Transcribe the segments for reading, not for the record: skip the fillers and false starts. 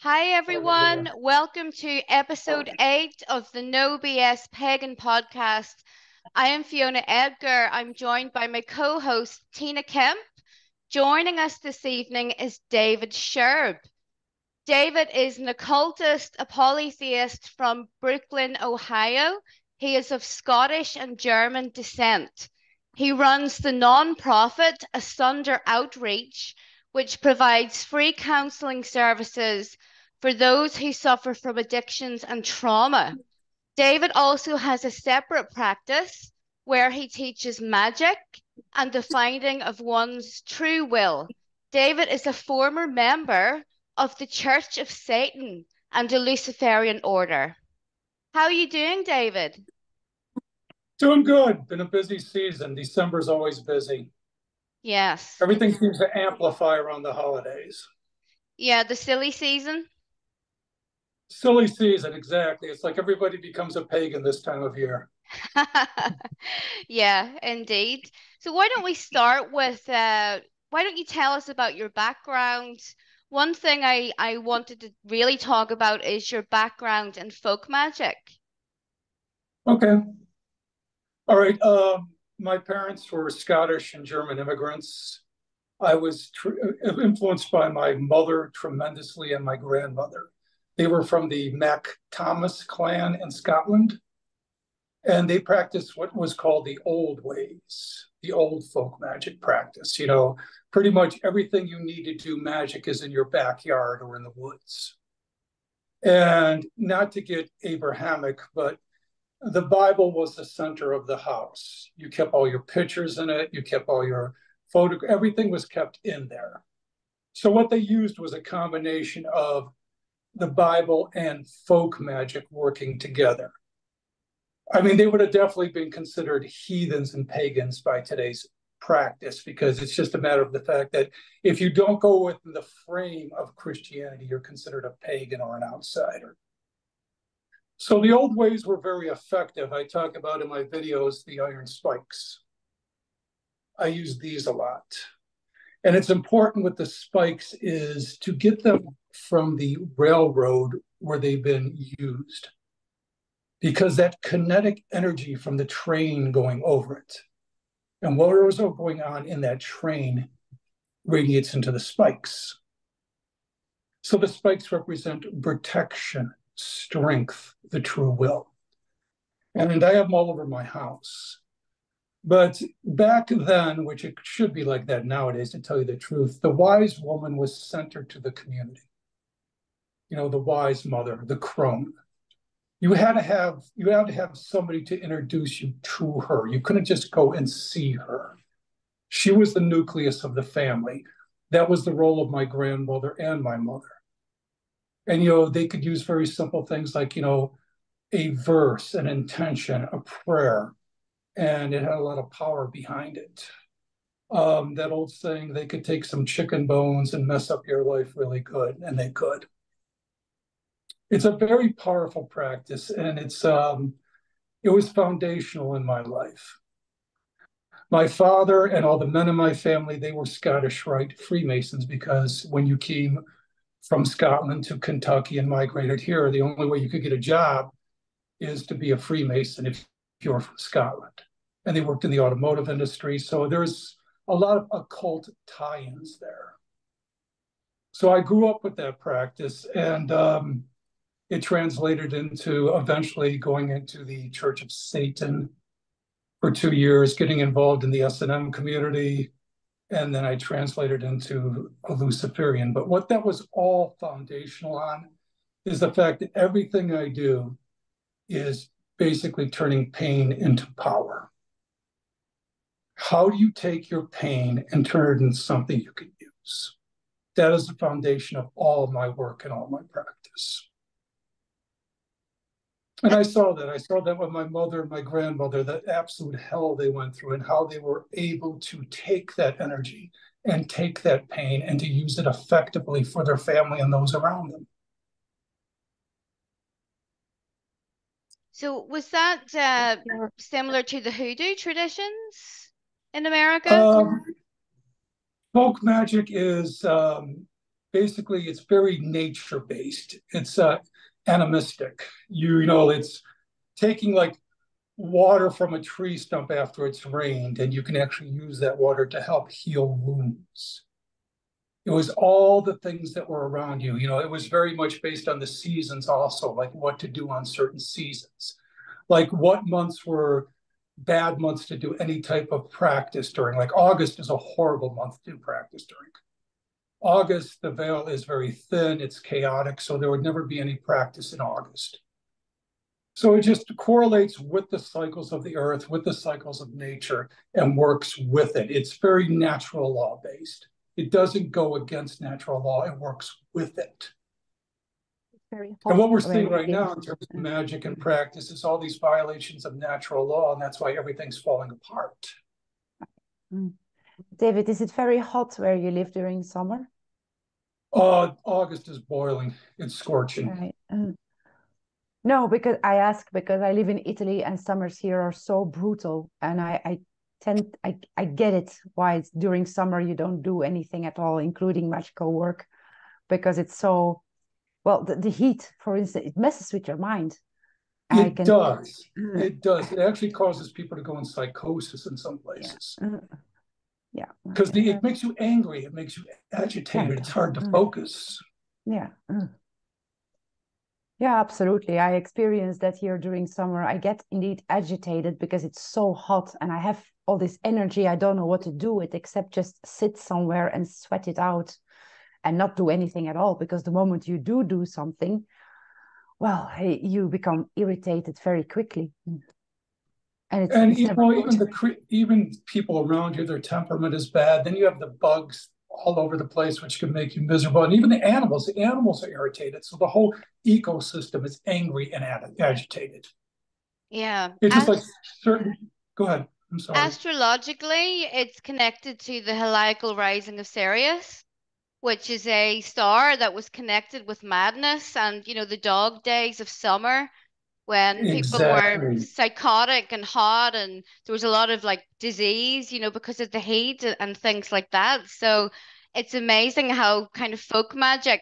Hi everyone, welcome to episode 8 of the No BS Pagan podcast. I am Fiona Edgar. I'm joined by my co-host Tina Kemp. Joining us this evening is David Sherb. David is an occultist, a polytheist from Brooklyn, Ohio. He is of Scottish and German descent. He runs the non-profit Asunder Outreach, which provides free counseling services for those who suffer from addictions and trauma. David also has a separate practice where he teaches magic and the finding of one's true will. David is a former member of the Church of Satan and the Luciferian Order. How are you doing, David? Doing good. Been a busy season. December's always busy. Yes. Everything seems to amplify around the holidays. Yeah, the silly season. Silly season, exactly. It's like everybody becomes a pagan this time of year. Yeah, indeed. So why don't we start with why don't you tell us about your background? One thing I wanted to really talk about is your background in folk magic. Okay. All right. My parents were Scottish and German immigrants. I was influenced by my mother tremendously and my grandmother. They were from the Mac Thomas clan in Scotland, and they practiced what was called the old ways, the old folk magic practice. You know, pretty much everything you need to do magic is in your backyard or in the woods. And not to get Abrahamic, but the Bible was the center of the house. You kept all your pictures in it, you kept all your everything was kept in there. So what they used was a combination of the Bible and folk magic working together. I mean, they would have definitely been considered heathens and pagans by today's practice, because it's just a matter of the fact that if you don't go within the frame of Christianity, you're considered a pagan or an outsider. So the old ways were very effective. I talk about in my videos the iron spikes. I use these a lot. And it's important with the spikes is to get them from the railroad where they've been used, because that kinetic energy from the train going over it and whatever is going on in that train radiates into the spikes. So the spikes represent protection, strength, the true will. And I have them all over my house. But back then, which it should be like that nowadays, to tell you the truth, the wise woman was centered to the community. You know, the wise mother, the crone. You had to have somebody to introduce you to her. You couldn't just go and see her. She was the nucleus of the family. That was the role of my grandmother and my mother. And, you know, they could use very simple things like, you know, a verse, an intention, a prayer, and it had a lot of power behind it. That old saying, they could take some chicken bones and mess up your life really good, and they could. It's a very powerful practice, and it was foundational in my life. My father and all the men in my family, they were Scottish Rite Freemasons, because when you came from Scotland to Kentucky and migrated here, the only way you could get a job is to be a Freemason if you're from Scotland. And they worked in the automotive industry. So there's a lot of occult tie-ins there. So I grew up with that practice, and it translated into eventually going into the Church of Satan for 2 years, getting involved in the S&M community, and then I translated into a Luciferian. But what that was all foundational on is the fact that everything I do is basically turning pain into power. How do you take your pain and turn it into something you can use? That is the foundation of all of my work and all my practice. And I saw that with my mother and my grandmother, that absolute hell they went through and how they were able to take that energy and take that pain and to use it effectively for their family and those around them. So was that similar to the hoodoo traditions in America? Folk magic is basically it's very nature-based. It's animistic. It's taking like water from a tree stump after it's rained, and you can actually use that water to help heal wounds. It was all the things that were around you. It was very much based on the seasons also, like what to do on certain seasons, like what months were bad months to do any type of practice during. Like August is a horrible month to do practice during. August, the veil is very thin, it's chaotic, so there would never be any practice in August. So it just correlates with the cycles of the earth, with the cycles of nature, and works with it. It's very natural law based. It doesn't go against natural law, it works with it. Very and what we're seeing right now in terms of magic and practice is all these violations of natural law, and that's why everything's falling apart. David, is it very hot where you live during summer? August is boiling. It's scorching. Right. No, because I live in Italy and summers here are so brutal, and I get it why it's during summer you don't do anything at all, including magical work, because it's so, well, the heat, for instance, it messes with your mind. It does. It does. It actually causes people to go in psychosis in some places. Yeah. Because it makes you angry. It makes you agitated. It's hard to focus. Yeah. Yeah, absolutely. I experience that here during summer. I get indeed agitated because it's so hot and I have all this energy. I don't know what to do with except just sit somewhere and sweat it out and not do anything at all. Because the moment you do something, well, you become irritated very quickly. And even people around you, their temperament is bad. Then you have the bugs all over the place, which can make you miserable. And even the animals are irritated. So the whole ecosystem is angry and agitated. Yeah. It's just like certain. Go ahead. I'm sorry. Astrologically, it's connected to the heliacal rising of Sirius, which is a star that was connected with madness and, the dog days of summer when people were psychotic and hot and there was a lot of like disease, because of the heat and things like that. So it's amazing how kind of folk magic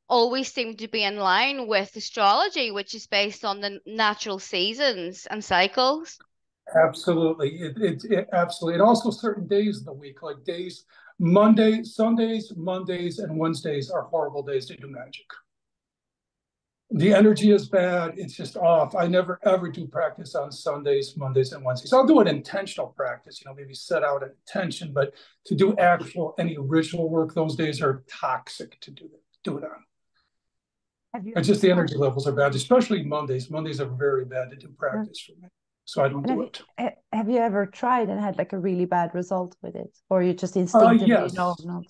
always seemed to be in line with astrology, which is based on the natural seasons and cycles. Absolutely. It absolutely. And also certain days of the week, like Sundays, Mondays, and Wednesdays are horrible days to do magic. The energy is bad. It's just off. I never ever do practice on Sundays, Mondays, and Wednesdays. I'll do an intentional practice, maybe set out an intention, but to do any ritual work, those days are toxic to do it on. It's just the energy levels are bad, especially Mondays. Mondays are very bad to do practice for me. So I don't do it. Have you ever tried and had like a really bad result with it? Or you just instinctively know not?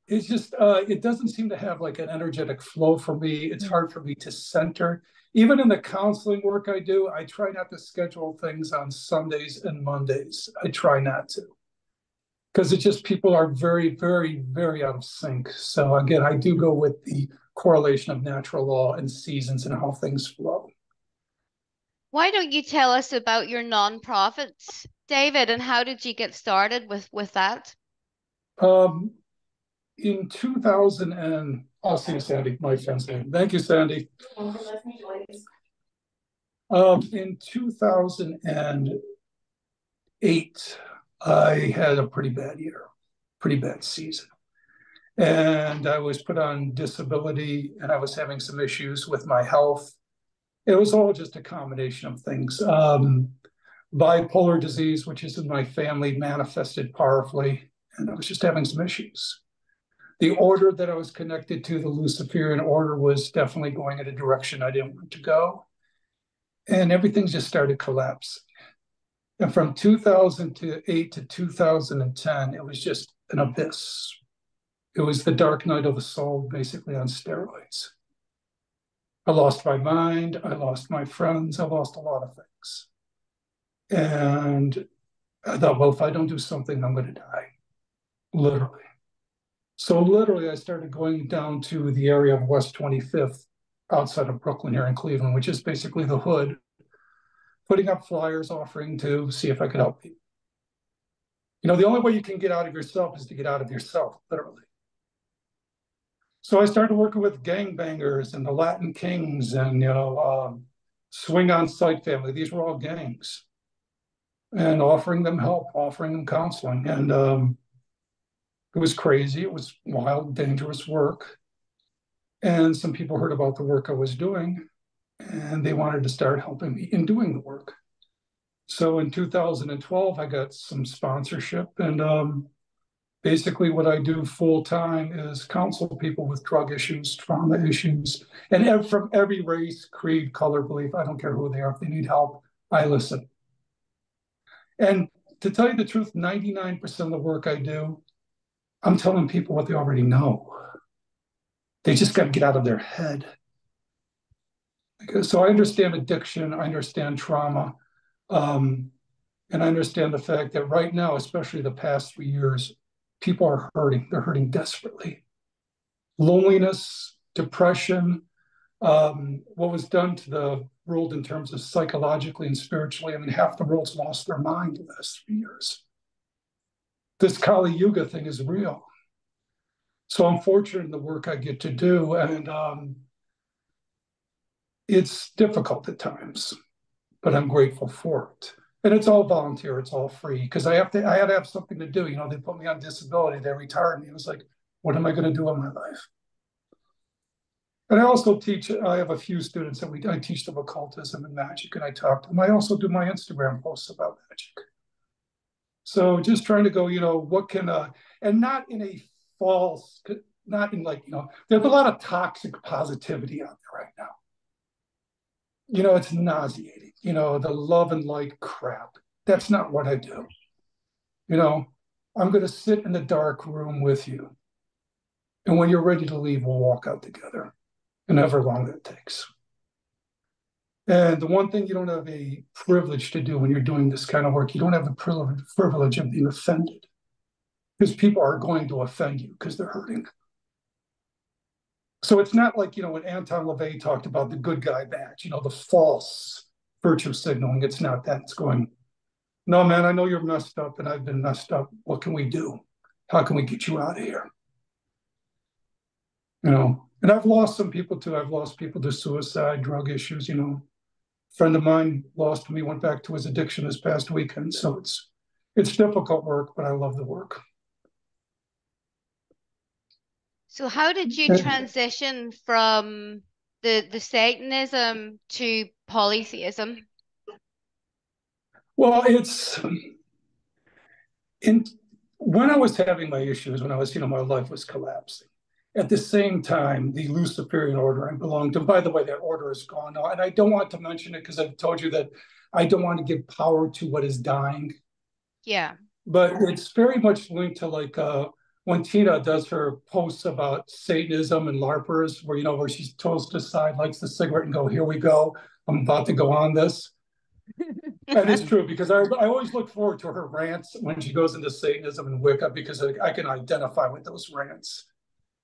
It's just, it doesn't seem to have like an energetic flow for me. It's hard for me to center. Even in the counseling work I do, I try not to schedule things on Sundays and Mondays. I try not to. Because it's just people are very, very, very out of sync. So again, I do go with the correlation of natural law and seasons and how things flow. Why don't you tell us about your nonprofits, David, and how did you get started with that? In 2000 and I'll see you, Sandy, my friend's name. Thank you, Sandy. In 2008, I had a pretty bad year, pretty bad season. And I was put on disability and I was having some issues with my health. It was all just a combination of things. Bipolar disease, which is in my family, manifested powerfully, and I was just having some issues. The order that I was connected to, the Luciferian order, was definitely going in a direction I didn't want to go. And everything just started collapsing. And from 2008 to 2010, it was just an abyss. It was the dark night of the soul, basically on steroids. I lost my mind, I lost my friends, I lost a lot of things. And I thought, well, if I don't do something, I'm going to die, literally. So literally, I started going down to the area of West 25th, outside of Brooklyn here in Cleveland, which is basically the hood, putting up flyers offering to see if I could help people. The only way you can get out of yourself is to get out of yourself, literally. So I started working with gangbangers and the Latin Kings and, Swing on Sight family. These were all gangs, and offering them help, offering them counseling. And it was crazy. It was wild, dangerous work. And some people heard about the work I was doing, and they wanted to start helping me in doing the work. So in 2012, I got some sponsorship, and basically what I do full time is counsel people with drug issues, trauma issues, and from every race, creed, color, belief. I don't care who they are. If they need help, I listen. And to tell you the truth, 99% of the work I do, I'm telling people what they already know. They just got to get out of their head. So I understand addiction, I understand trauma, and I understand the fact that right now, especially the past 3 years, people are hurting. They're hurting desperately. Loneliness, depression, what was done to the world in terms of psychologically and spiritually. I mean, half the world's lost their mind the last 3 years. This Kali Yuga thing is real. So I'm fortunate in the work I get to do, and it's difficult at times, but I'm grateful for it. And it's all volunteer, it's all free, because I had to have something to do. They put me on disability, they retired me. It was like, what am I going to do in my life? And I also teach, I have a few students that I teach them occultism and magic, and I talk to them. I also do my Instagram posts about magic. So just trying to go, what can, and not in a false, not in there's a lot of toxic positivity out there right now. It's nauseating, the love and light crap. That's not what I do. I'm going to sit in the dark room with you. And when you're ready to leave, we'll walk out together, and however long that takes. And the one thing you don't have a privilege to do when you're doing this kind of work, you don't have the privilege of being offended, because people are going to offend you because they're hurting. So it's not like, when Anton LaVey talked about the good guy badge, the false virtue signaling. It's not that. It's going, no, man, I know you're messed up and I've been messed up. What can we do? How can we get you out of here? And I've lost some people too. I've lost people to suicide, drug issues. A friend of mine lost me, went back to his addiction this past weekend. So it's difficult work, but I love the work. So how did you transition from the Satanism to polytheism? Well, when I was having my issues, when I was, my life was collapsing. At the same time, the Luciferian order I belonged to, by the way, that order is gone now. And I don't want to mention it because I've told you that I don't want to give power to what is dying. Yeah. But it's very much linked to when Tina does her posts about Satanism and LARPers, where she's toast aside, lights the cigarette and go, here we go. I'm about to go on this. And it's true, because I always look forward to her rants when she goes into Satanism and Wicca, because I can identify with those rants.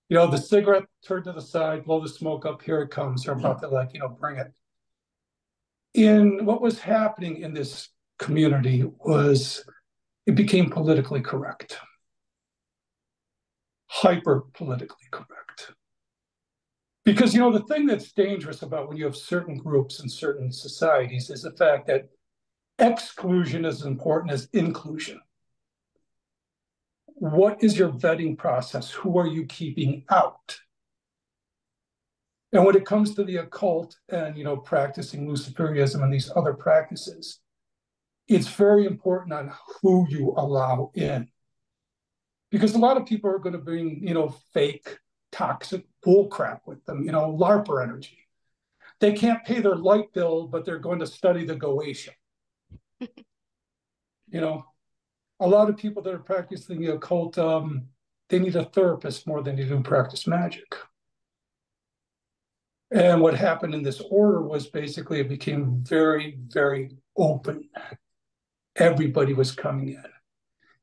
The cigarette, turn to the side, blow the smoke up, here it comes. They're about to bring it. In what was happening in this community was it became politically correct. Hyper politically correct. Because, the thing that's dangerous about when you have certain groups and certain societies is the fact that exclusion is as important as inclusion. What is your vetting process? Who are you keeping out? And when it comes to the occult and, practicing Luciferianism and these other practices, it's very important on who you allow in. Because a lot of people are going to bring, fake, toxic bullcrap with them, LARPer energy. They can't pay their light bill, but they're going to study the Goetia. A lot of people that are practicing the occult, they need a therapist more than they do practice magic. And what happened in this order was basically it became very, very open. Everybody was coming in.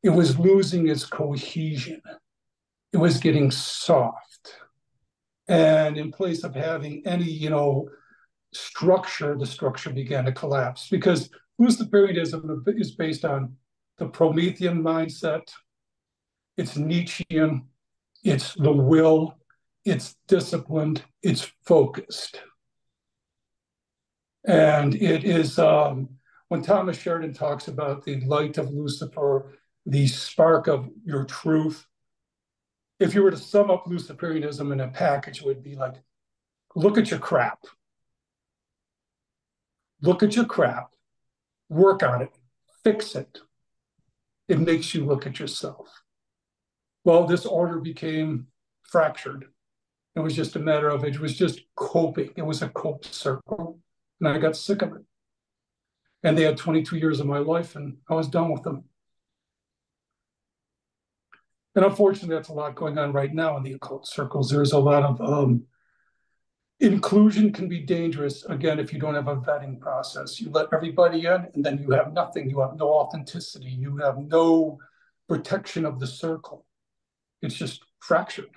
It was losing its cohesion. It was getting soft. And in place of having any, structure, the structure began to collapse, because Luciferianism is based on the Promethean mindset. It's Nietzschean. It's the will. it's disciplined, it's focused. And it is, when Thomas Sheridan talks about the light of Lucifer, the spark of your truth, if you were to sum up Luciferianism in a package, it would be like, look at your crap. Look at your crap, work on it, fix it. It makes you look at yourself. Well, this order became fractured. It was just a matter of, it was just coping. It was a cope circle. And I got sick of it. And they had 22 years of my life, and I was done with them. And unfortunately, that's a lot going on right now in the occult circles. There's a lot of inclusion can be dangerous, again, if you don't have a vetting process. You let everybody in, and then you have nothing. You have no authenticity. You have no protection of the circle. It's just fractured.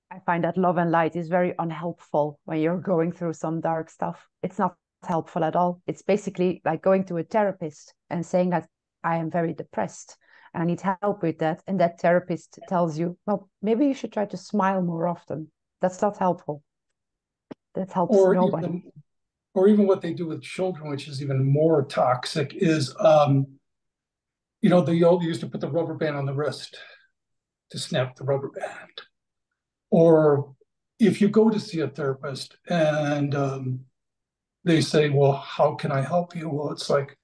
I find that love and light is very unhelpful when you're going through some dark stuff. It's not helpful at all. It's basically like going to a therapist and saying that I am very depressed and I need help with that. And that therapist tells you, well, maybe you should try to smile more often. That's not helpful. That helps nobody. Or even what they do with children, which is even more toxic, is, they used to put the rubber band on the wrist to snap the rubber band. Or if you go to see a therapist and they say, well, how can I help you? Well, it's like,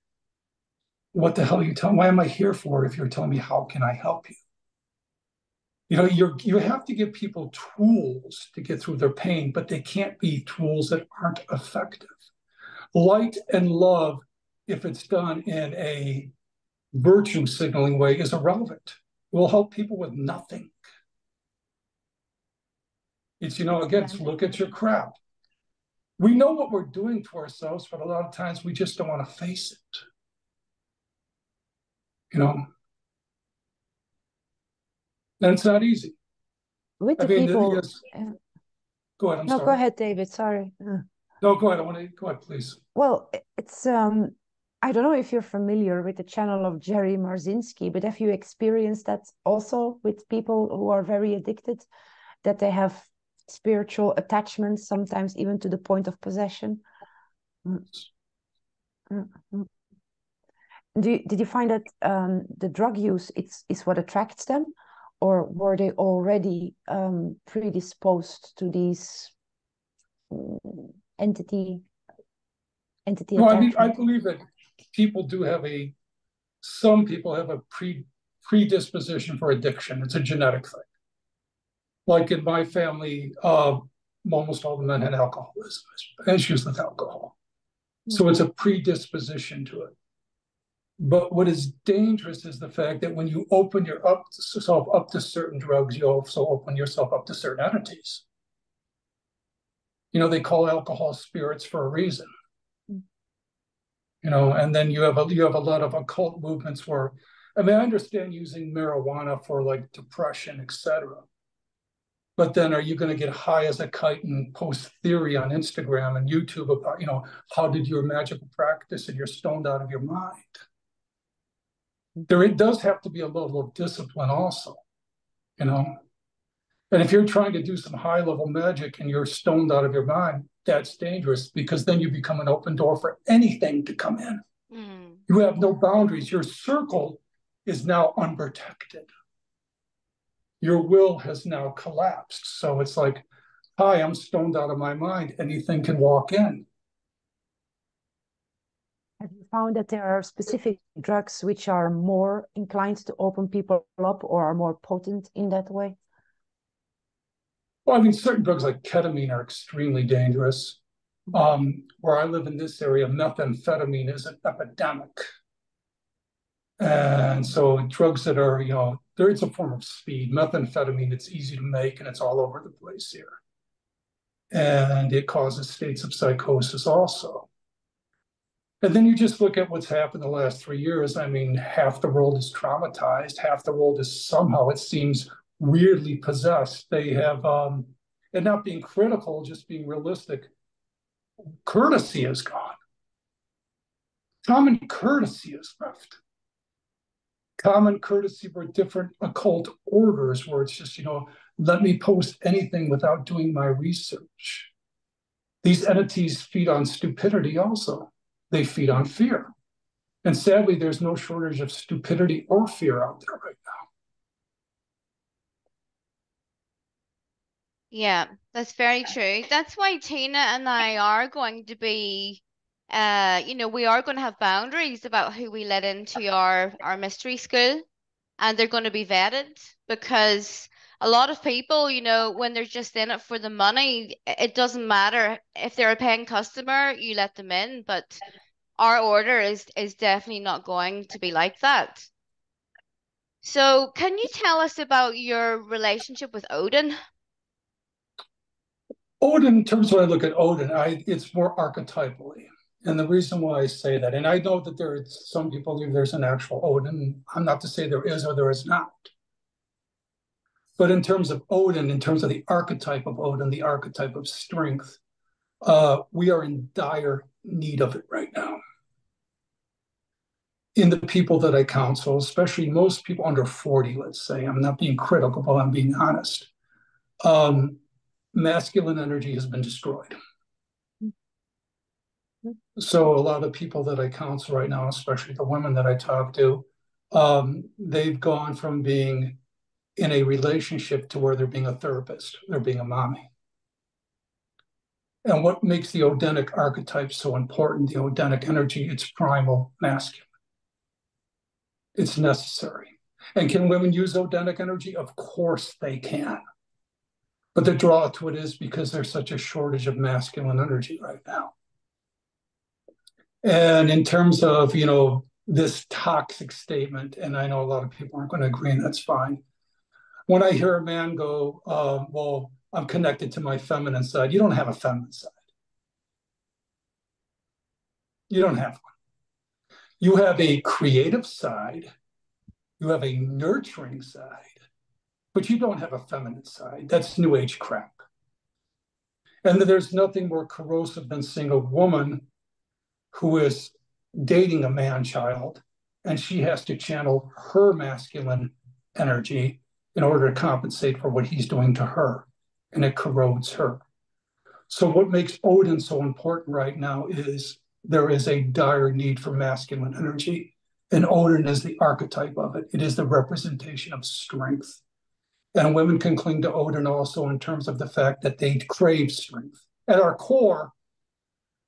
what the hell are you telling me? Why am I here for if you're telling me, how can I help you? You have to give people tools to get through their pain, but they can't be tools that aren't effective. Light and love, if it's done in a virtue signaling way, is irrelevant. It will help people with nothing. It's, again, it's look at your crap. We know what we're doing to ourselves, but a lot of times we just don't want to face it. And it's not easy. With the people. Yes. Go ahead. Sorry. Go ahead, David. Sorry. No, go ahead. Go ahead, please. Well, it's I don't know if you're familiar with the channel of Jerry Marzinski, but have you experienced that also with people who are very addicted, that they have spiritual attachments, sometimes even to the point of possession? Did you find that the drug use is what attracts them, or were they already predisposed to these entity No, I believe that some people have a predisposition for addiction. It's a genetic thing. Like in my family, almost all the men had alcoholism, issues with alcohol. So it's a predisposition to it. But what is dangerous is the fact that when you open yourself up to certain drugs, you also open yourself up to certain entities. They call alcohol spirits for a reason. And then you have a lot of occult movements where, I understand using marijuana for like depression, etc. But then are you going to get high as a kite and post theory on Instagram and YouTube about, how did your magical practice and you're stoned out of your mind? It does have to be a level of discipline also, And if you're trying to do some high-level magic and you're stoned out of your mind, that's dangerous, because then you become an open door for anything to come in. You have no boundaries. Your circle is now unprotected. Your will has now collapsed. So it's like, hi, I'm stoned out of my mind. Anything can walk in. Have you found that there are specific drugs which are more inclined to open people up or are more potent in that way? Well, certain drugs like ketamine are extremely dangerous. Where I live in this area, methamphetamine is an epidemic. And so drugs that are, it's a form of speed. Methamphetamine, it's easy to make and it's all over the place here. And it causes states of psychosis also. And then you just look at what's happened the last 3 years. Half the world is traumatized. Half the world is somehow, it seems, weirdly possessed. They have, and not being critical, just being realistic, courtesy is gone. Common courtesy is left. common courtesy were different occult orders where it's just, let me post anything without doing my research. These entities feed on stupidity also. They feed on fear. And sadly, there's no shortage of stupidity or fear out there right now. Yeah, that's very true. That's why Tina and I are going to be, we are going to have boundaries about who we let into our mystery school, and they're going to be vetted because a lot of people, when they're just in it for the money, it doesn't matter if they're a paying customer, you let them in, but our order is definitely not going to be like that. So, can you tell us about your relationship with Odin? Odin, in terms of when I look at Odin, it's more archetypally. And the reason why I say that, and I know that some people believe there's an actual Odin. I'm not to say there is or there is not. But in terms of Odin, in terms of the archetype of Odin, the archetype of strength, we are in dire need of it right now. In the people that I counsel, especially most people under 40, let's say, I'm not being critical, but I'm being honest. Masculine energy has been destroyed. So a lot of people that I counsel right now, especially the women that I talk to, they've gone from being in a relationship to where they're being a therapist, they're being a mommy. And what makes the Odinic archetype so important, the Odinic energy, it's primal masculine. It's necessary. And can women use Odinic energy? Of course they can. But the draw to it is because there's such a shortage of masculine energy right now. And in terms of, this toxic statement, and I know a lot of people aren't going to agree, and that's fine. When I hear a man go, well, I'm connected to my feminine side, you don't have a feminine side. You don't have one. You have a creative side, you have a nurturing side, but you don't have a feminine side. That's New Age crap. And there's nothing more corrosive than seeing a woman who is dating a man-child, and she has to channel her masculine energy in order to compensate for what he's doing to her, and it corrodes her. So what makes Odin so important right now is there is a dire need for masculine energy, and Odin is the archetype of it. It is the representation of strength. And women can cling to Odin also in terms of the fact that they crave strength. At our core,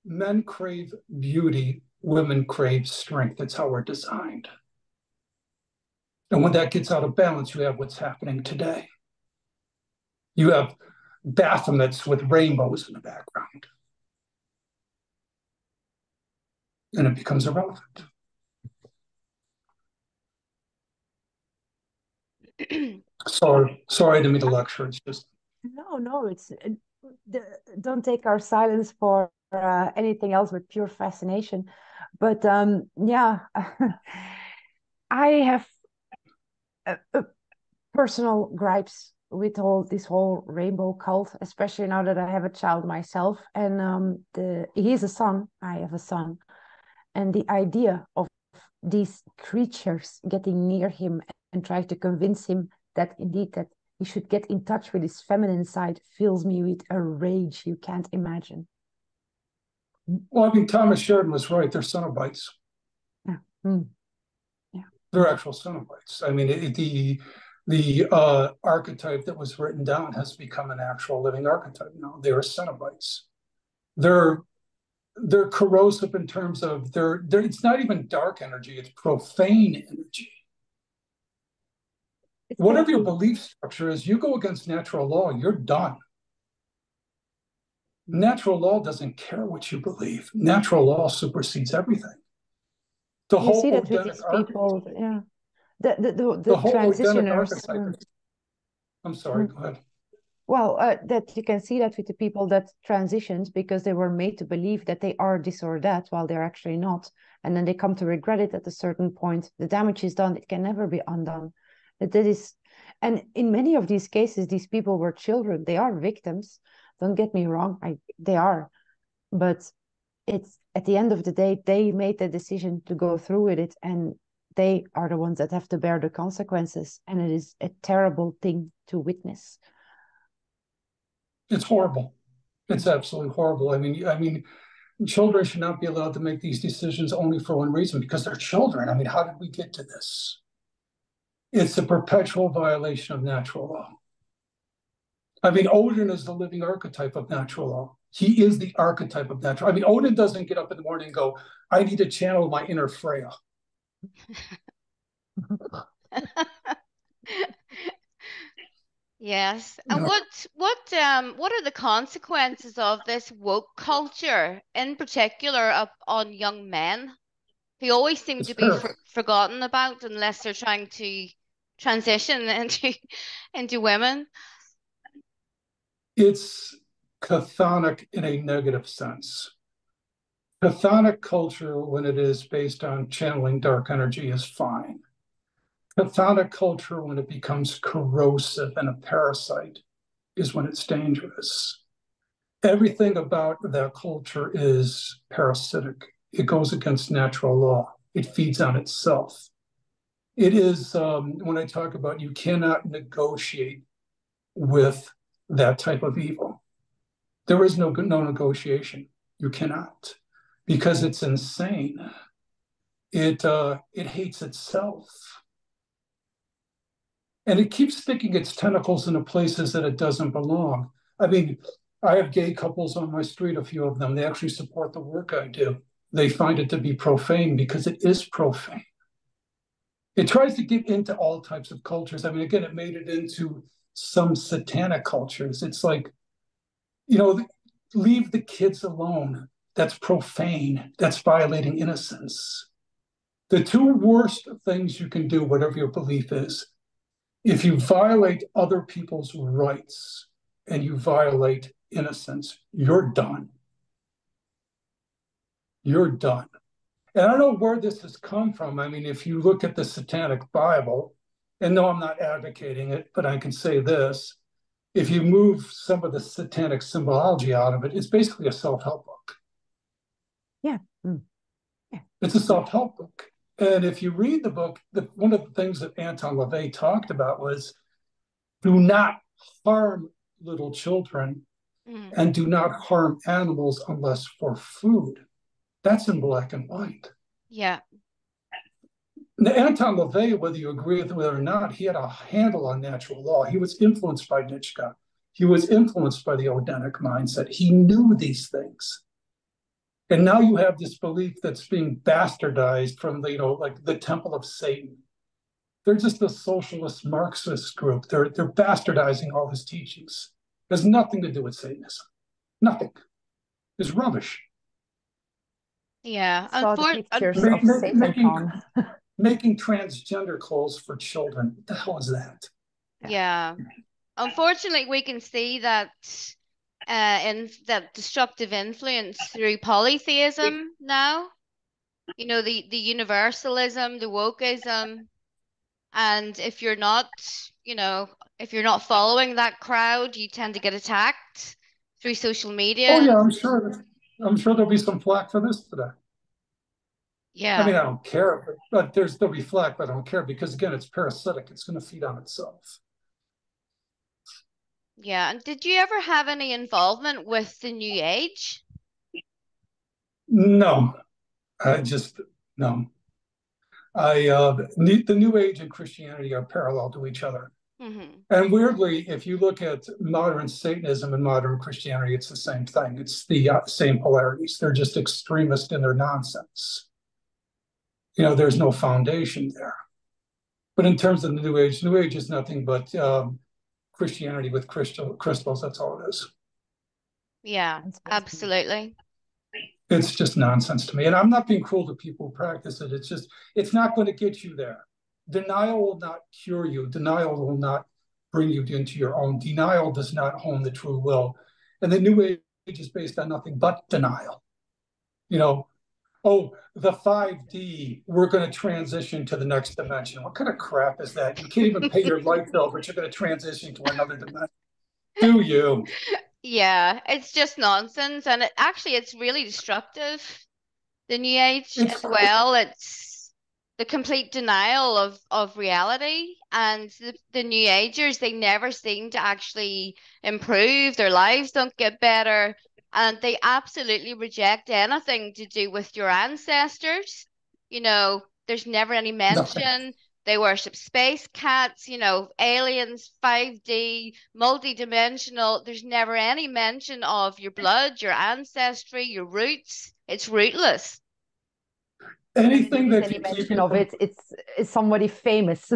men crave beauty, women crave strength. That's how we're designed. And when that gets out of balance, you have what's happening today. You have Baphomets with rainbows in the background. And it becomes irrelevant. Sorry, I didn't mean to lecture. It's just no. It's don't take our silence for anything else but pure fascination. But yeah, I have personal gripes with this whole rainbow cult, especially now that I have a child myself. And he's a son. I have a son, and the idea of these creatures getting near him and trying to convince him that indeed that he should get in touch with his feminine side fills me with a rage you can't imagine. Well, I mean, Thomas Sherb was right. They're Cenobites. Yeah. Mm. Yeah. They're actual Cenobites. I mean, the archetype that was written down has become an actual living archetype now. They are Cenobites. They're corrosive in terms of it's not even dark energy, it's profane energy. Whatever your belief structure is, you go against natural law, you're done. Natural law doesn't care what you believe. Natural law supersedes everything. The you see that with these people, yeah. The whole transitioners. I'm sorry, go ahead. Well, that you can see that with the people that transitioned because they were made to believe that they are this or that while they're actually not. And then they come to regret it at a certain point. The damage is done. It can never be undone. That is, and in many of these cases, these people were children. They are victims. Don't get me wrong. They are. But it's at the end of the day, they made the decision to go through with it. And they are the ones that have to bear the consequences, and it is a terrible thing to witness. It's horrible. It's absolutely horrible. I mean, children should not be allowed to make these decisions only for one reason, because they're children. I mean, how did we get to this? It's a perpetual violation of natural law. I mean, Odin is the living archetype of natural law. He is the archetype of natural. I mean, Odin doesn't get up in the morning and go, I need to channel my inner Freya. Yes. And what are the consequences of this woke culture, in particular on young men, who always seem to be forgotten about unless they're trying to transition into women? It's chthonic in a negative sense. Chthonic culture, when it is based on channeling dark energy, is fine. Chthonic culture, when it becomes corrosive and a parasite, is when it's dangerous. Everything about that culture is parasitic. It goes against natural law. It feeds on itself. It is, when I talk about, you cannot negotiate with that type of evil. There is no negotiation. You cannot, because it's insane. It hates itself. And it keeps sticking its tentacles into places that it doesn't belong. I mean, I have gay couples on my street, a few of them. They actually support the work I do. They find it to be profane because it is profane. It tries to get into all types of cultures. I mean, again, it made it into some satanic cultures. It's like, leave the kids alone. That's profane. That's violating innocence. The two worst things you can do, whatever your belief is, if you violate other people's rights and you violate innocence, you're done. You're done. And I don't know where this has come from. I mean, if you look at the Satanic Bible, and no, I'm not advocating it, but I can say this. If you move some of the satanic symbology out of it, it's basically a self-help book. Yeah. Mm. Yeah. It's a self-help book. And if you read the book, one of the things that Anton LaVey talked about was, do not harm little children and do not harm animals unless for food. That's in black and white. Yeah. Now, Anton LaVey, whether you agree with it or not, he had a handle on natural law. He was influenced by Nietzsche. He was influenced by the Odinic mindset. He knew these things. And now you have this belief that's being bastardized from like the Temple of Satan. They're just a socialist Marxist group. They're bastardizing all his teachings. It has nothing to do with Satanism. Nothing. It's rubbish. Yeah. Saw the pictures of Satan making transgender clothes for children. What the hell is that? Yeah. Unfortunately, we can see that in that destructive influence through polytheism now. The universalism, the wokeism, and if you're not following that crowd, you tend to get attacked through social media. Oh yeah, I'm sure there'll be some flack for this today. Yeah. I mean, I don't care, but there'll be flack, but I don't care because again, it's parasitic. It's going to feed on itself. Yeah. And did you ever have any involvement with the New Age? No, no. The New Age and Christianity are parallel to each other. Mm-hmm. And weirdly, if you look at modern Satanism and modern Christianity, it's the same thing. It's the same polarities. They're just extremist in their nonsense. There's no foundation there. But in terms of the New Age is nothing but Christianity with crystals. That's all it is. Yeah, absolutely. It's just nonsense to me. And I'm not being cruel to people who practice it. It's not going to get you there. Denial will not cure you. Denial will not bring you into your own. Denial does not hone the true will. And the New Age is based on nothing but denial. The 5D, we're going to transition to the next dimension. What kind of crap is that? You can't even pay your light bill, but you're going to transition to another dimension. Do you? Yeah, it's just nonsense. And it's really destructive. The New Age as well. the complete denial of reality. And the new agers, they never seem to actually improve. Their lives don't get better, and they absolutely reject anything to do with your ancestors. There's never any Nothing. mention. They worship space cats, aliens, 5D, multi-dimensional. There's never any mention of your blood, your ancestry, your roots. It's rootless. And when there Anything is that any can keep mention you of from, it, it's somebody famous.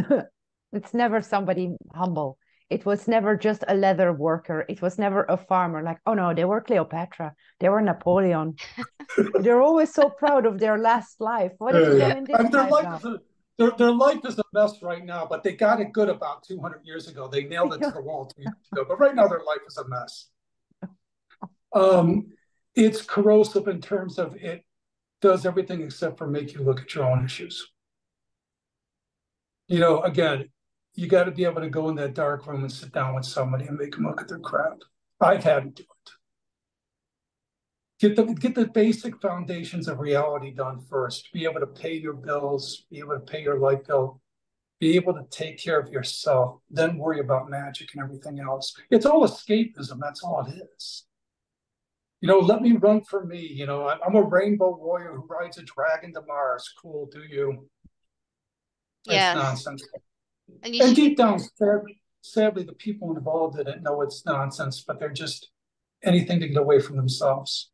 It's never somebody humble. It was never just a leather worker. It was never a farmer. Like, oh no, they were Cleopatra. They were Napoleon. They're always so proud of their last life. What have you Yeah. done in I this mean, life now? their life is a mess right now, but they got it good about 200 years ago. They nailed it to the wall 2 years ago, but right now their life is a mess. It's corrosive in terms of it does everything except for make you look at your own issues. Again, you got to be able to go in that dark room and sit down with somebody and make them look at their crap. I've had to do it. Get the basic foundations of reality done first. Be able to pay your bills, be able to pay your light bill, be able to take care of yourself, then worry about magic and everything else. It's all escapism. That's all it is. Let me run for me. I'm a rainbow warrior who rides a dragon to Mars. Cool, do you? It's Yes. nonsense. And you And should, deep down, sadly, the people involved in it know it's nonsense, but they're just anything to get away from themselves.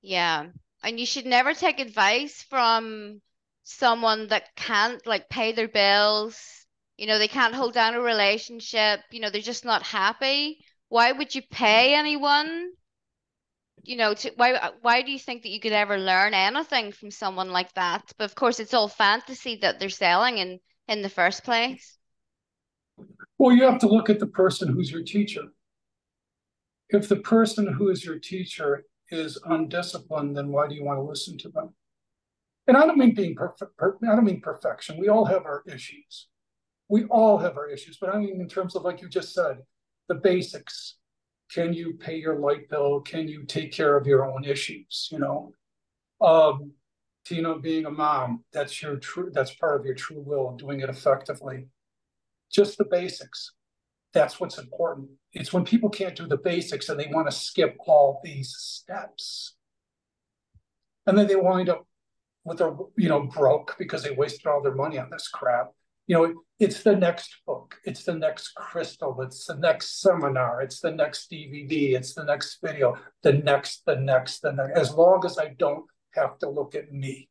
yeah. And you should never take advice from someone that can't like pay their bills. They can't hold down a relationship. They're just not happy. Why would you pay anyone? Why do you think that you could ever learn anything from someone like that? But of course, it's all fantasy that they're selling in the first place. Well, you have to look at the person who's your teacher. If the person who is your teacher is undisciplined, then why do you want to listen to them? And I don't mean being perfect. I don't mean perfection. We all have our issues. We all have our issues, but I mean in terms of, like you just said, the basics. Can you pay your light bill? Can you take care of your own issues? Being a mom, that's part of your true will, doing it effectively. Just the basics. That's what's important. It's when people can't do the basics and they want to skip all these steps. And then they wind up with their, broke because they wasted all their money on this crap. It's the next book, it's the next crystal, it's the next seminar, it's the next DVD, it's the next video, the next, as long as I don't have to look at me.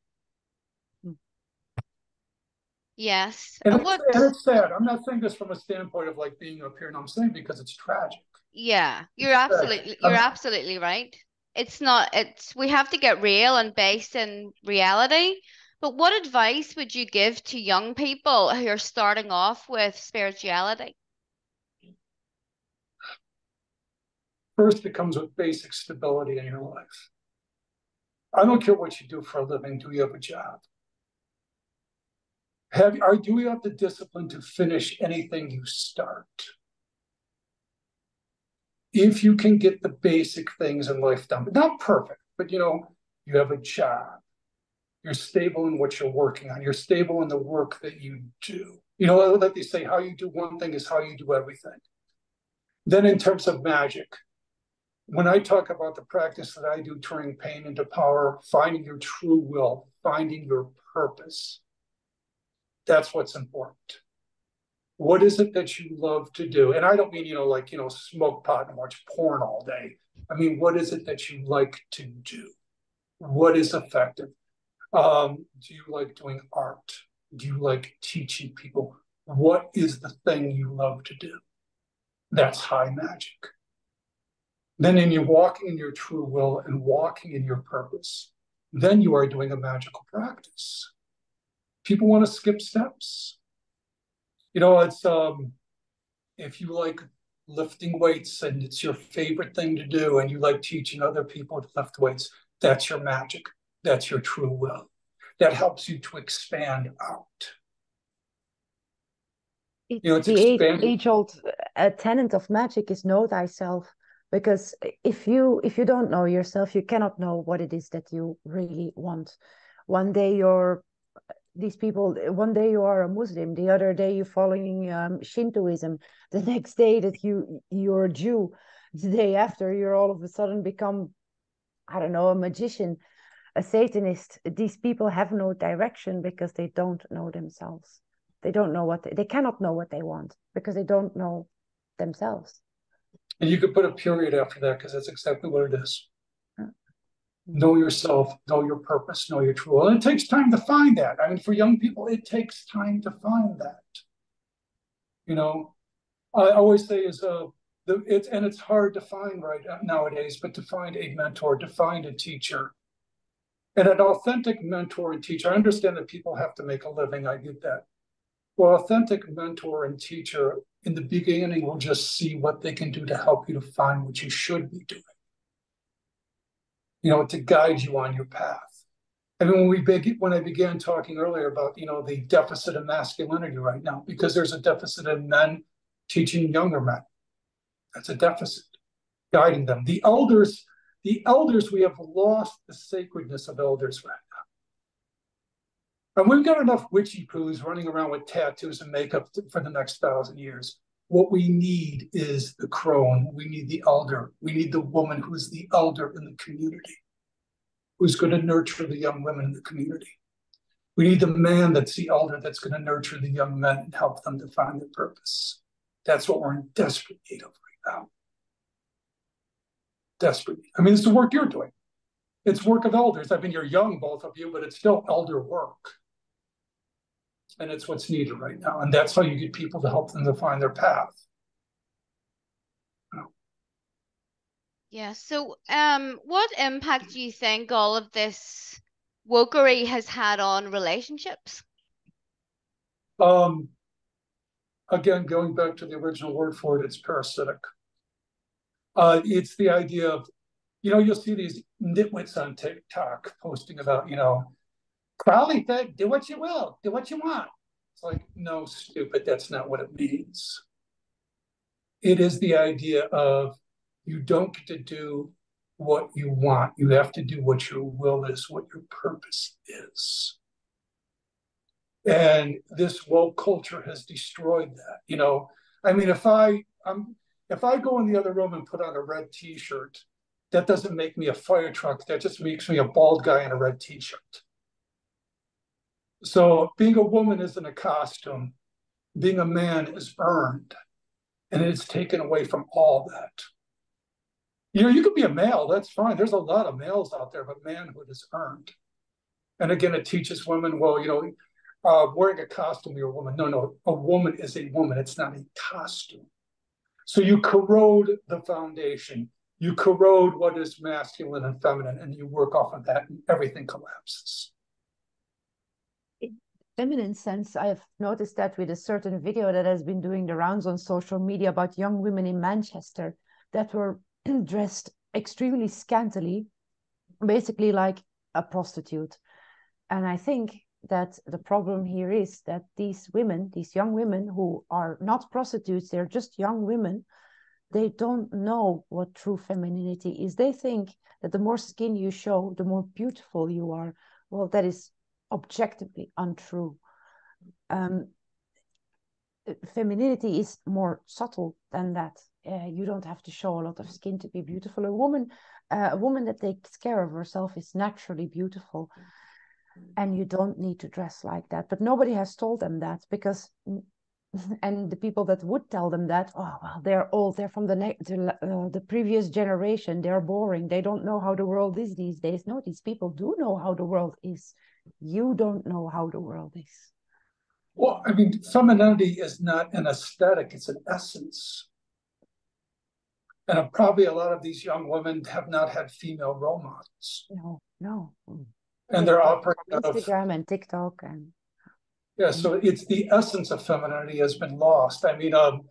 Yes. And And it's, what? and it's sad. I'm not saying this from a standpoint of like being up here, and I'm saying because it's tragic. Yeah, you're It's tragic. absolutely right. We have to get real and based in reality. But what advice would you give to young people who are starting off with spirituality? First, it comes with basic stability in your life. I don't care what you do for a living. Do you have a job? Do you have the discipline to finish anything you start? If you can get the basic things in life done, but not perfect, but you have a job. You're stable in what you're working on. You're stable in the work that you do. Like they say, how you do one thing is how you do everything. Then in terms of magic, when I talk about the practice that I do, turning pain into power, finding your true will, finding your purpose, that's what's important. What is it that you love to do? And I don't mean, smoke pot and watch porn all day. I mean, what is it that you like to do? What is effective? Do you like doing art? Do you like teaching people? What is the thing you love to do? That's high magic. Then in you walking in your true will and walking in your purpose, then you are doing a magical practice. People want to skip steps. It's if you like lifting weights and it's your favorite thing to do and you like teaching other people to lift weights, that's your magic. That's your true will. That helps you to expand out. It's It's the expanding. age-old tenet of magic is know thyself. Because if you don't know yourself, you cannot know what it is that you really want. One day these people, one day you are a Muslim, the other day you're following Shintoism, the next day that you're a Jew, the day after you're all of a sudden become, I don't know, a magician, a Satanist. These people have no direction because they don't know themselves. They don't know they cannot know what they want because they don't know themselves. And you could put a period after that because that's exactly what it is. Know yourself, know your purpose, know your true will. And it takes time to find that. I mean, for young people, it takes time to find that. You know, I always say it's hard to find right nowadays, but to find a mentor, to find a teacher, and an authentic mentor and teacher. I understand that people have to make a living. I get that. Well, authentic mentor and teacher in the beginning will just see what they can do to help you to find what you should be doing. You know, to guide you on your path. I mean, when I began talking earlier about, you know, the deficit of masculinity right now, because there's a deficit of men teaching younger men. That's a deficit, guiding them. The elders, we have lost the sacredness of elders right now. And we've got enough witchy poos running around with tattoos and makeup for the next 1,000 years. What we need is the crone. We need the elder. We need the woman who's the elder in the community, who's going to nurture the young women in the community. We need the man that's the elder that's going to nurture the young men and help them to find their purpose. That's what we're in desperate need of right now. Desperate. I mean, it's the work you're doing. It's work of elders. I mean, you're young, both of you, but it's still elder work. And it's what's needed right now. And that's how you get people to help them to find their path. Yeah. So, what impact do you think all of this wokery has had on relationships? Again, going back to the original word for it, it's parasitic. It's the idea of, you know, you'll see these nitwits on TikTok posting about, you know, Crowley said, do what you will, do what you want. It's like, no, stupid, that's not what it means. It is the idea of you don't get to do what you want. You have to do what your will is, what your purpose is. And this woke culture has destroyed that. You know, I mean, if I go in the other room and put on a red T-shirt, that doesn't make me a fire truck. That just makes me a bald guy in a red T-shirt. So being a woman isn't a costume. Being a man is earned, and it's taken away from all that. You know, you could be a male, that's fine. There's a lot of males out there, but manhood is earned. And again, it teaches women, well, you know, wearing a costume, you're a woman. No, a woman is a woman. It's not a costume. So you corrode the foundation. You corrode what is masculine and feminine, and you work off of that, and everything collapses. In feminine sense, I have noticed that with a certain video that has been doing the rounds on social media about young women in Manchester that were dressed extremely scantily, basically like a prostitute. And I think that the problem here is that these women, these young women who are not prostitutes, they're just young women, they don't know what true femininity is. They think that the more skin you show, the more beautiful you are. Well, that is objectively untrue. Femininity is more subtle than that. You don't have to show a lot of skin to be beautiful. A woman that takes care of herself is naturally beautiful. And you don't need to dress like that. But nobody has told them that, because, and the people that would tell them that, oh, well, they're old, they're from the previous generation, they're boring, they don't know how the world is these days. No, these people do know how the world is. You don't know how the world is. Well, I mean, femininity is not an aesthetic, it's an essence. And probably a lot of these young women have not had female role models. No. And they're operating on Instagram and TikTok and yeah, so it's the essence of femininity has been lost. I mean, I'm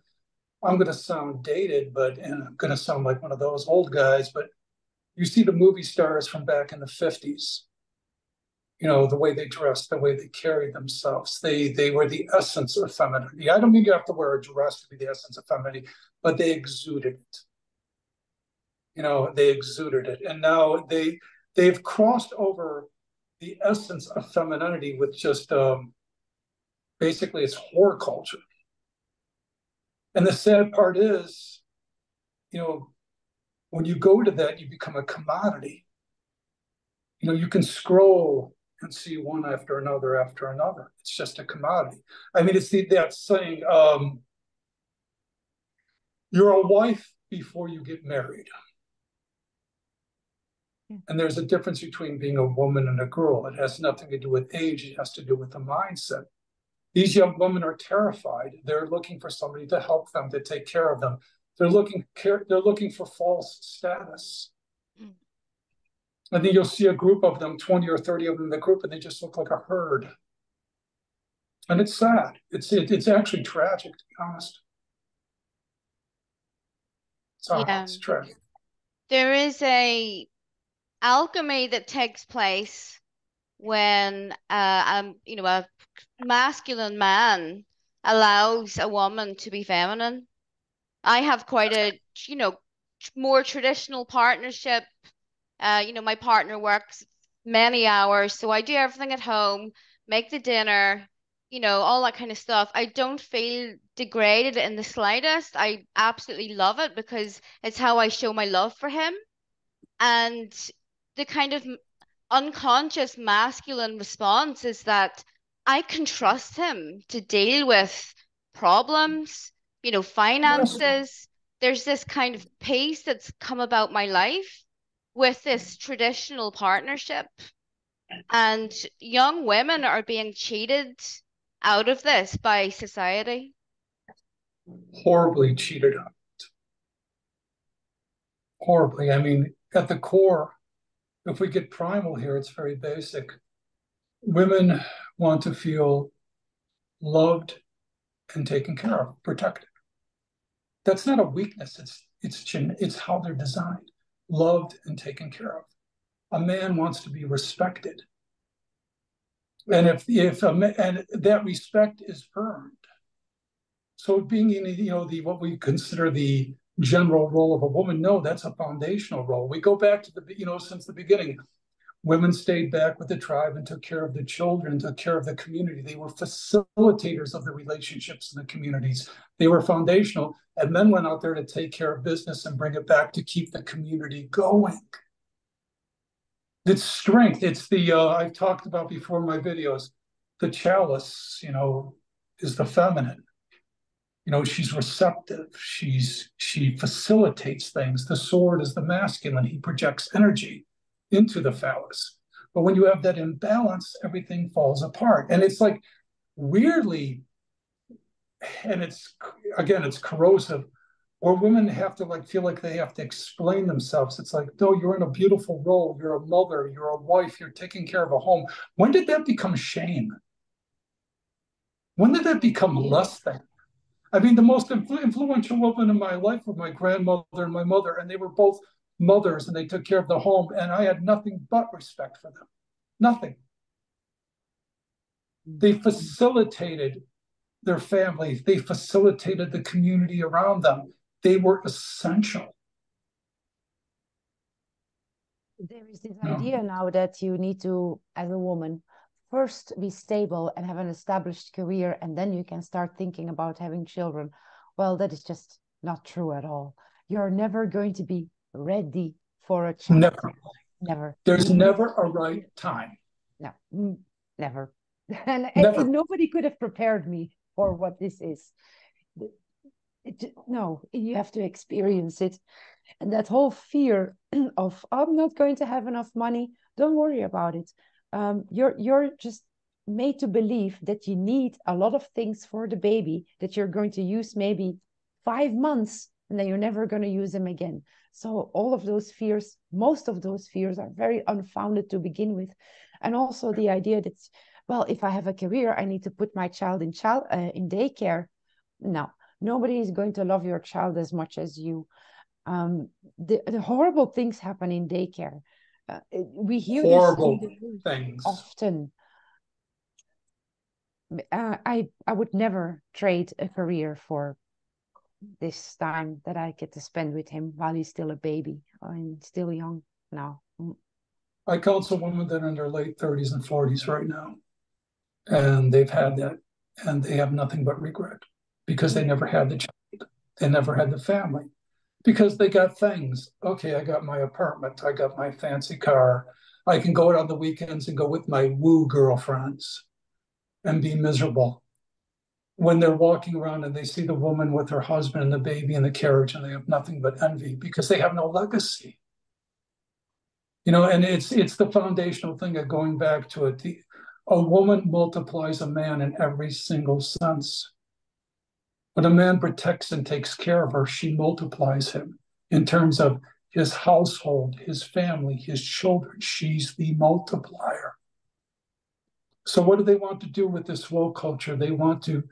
going to sound dated, and I'm going to sound like one of those old guys, but you see the movie stars from back in the 50s. You know, the way they dressed, the way they carried themselves. They were the essence of femininity. I don't mean you have to wear a dress to be the essence of femininity, but they exuded it. You know, they exuded it. And now they've crossed over the essence of femininity with just basically it's whore culture. And the sad part is, when you go to that, you become a commodity. You can scroll and see one after another after another. It's just a commodity. I mean, it's that saying, you're a wife before you get married. And there's a difference between being a woman and a girl. It has nothing to do with age. It has to do with the mindset. These young women are terrified. They're looking for somebody to help them, to take care of them. They're looking for false status. And then you'll see a group of them, 20 or 30 of them in the group, and they just look like a herd. And it's sad. It's actually tragic, to be honest. It's tragic. There is a alchemy that takes place when a masculine man allows a woman to be feminine. I have quite a more traditional partnership. My partner works many hours, so I do everything at home, make the dinner, all that kind of stuff. I don't feel degraded in the slightest. I absolutely love it because it's how I show my love for him. And the kind of unconscious masculine response is that I can trust him to deal with problems, finances. There's this kind of peace that's come about my life with this traditional partnership. And young women are being cheated out of this by society. Horribly cheated on it. Horribly. I mean, at the core, if we get primal here, it's very basic. Women want to feel loved and taken care of, protected. That's not a weakness. It's how they're designed, loved and taken care of. A man wants to be respected, and if and that respect is earned. So being in the what we consider the general role of a woman, no, that's a foundational role. We go back to since the beginning. Women stayed back with the tribe and took care of the children, took care of the community. They were facilitators of the relationships in the communities. They were foundational, and men went out there to take care of business and bring it back to keep the community going. It's strength. It's I've talked about before in my videos, the chalice, is the feminine. She's receptive. She facilitates things. The sword is the masculine. He projects energy into the phallus. But when you have that imbalance, everything falls apart. And it's like weirdly, and it's corrosive, or women have to feel like they have to explain themselves. It's like, no, you're in a beautiful role. You're a mother, you're a wife, you're taking care of a home. When did that become shame? When did that become less than? I mean, the most influential woman in my life were my grandmother and my mother, and they were both mothers, and they took care of the home, and I had nothing but respect for them. Nothing. They facilitated their family. They facilitated the community around them. They were essential. There is this idea now that you need to, as a woman, first be stable and have an established career, and then you can start thinking about having children. Well, that is just not true at all. You're never going to be ready for a child. Never. There's never a right time. No, never. And nobody could have prepared me for what this is. No, you have to experience it. And that whole fear of, I'm not going to have enough money, don't worry about it. You're just made to believe that you need a lot of things for the baby that you're going to use maybe 5 months, and then you're never going to use them again. So all of those fears, most of those fears are very unfounded to begin with. And also the idea that, well, if I have a career, I need to put my child in daycare. No, nobody is going to love your child as much as you. The horrible things happen in daycare. We hear horrible this things often. I would never trade a career for this time that I get to spend with him while he's still a baby. I'm still young now. I counsel women that are in their late 30s and 40s right now, and they've had that, and they have nothing but regret because they never had the child. They never had the family because they got things. Okay, I got my apartment. I got my fancy car. I can go out on the weekends and go with my woo girlfriends and be miserable. When they're walking around and they see the woman with her husband and the baby in the carriage, and they have nothing but envy because they have no legacy. And it's the foundational thing of going back to it. A woman multiplies a man in every single sense. When a man protects and takes care of her, she multiplies him in terms of his household, his family, his children. She's the multiplier. So what do they want to do with this woke culture? They want to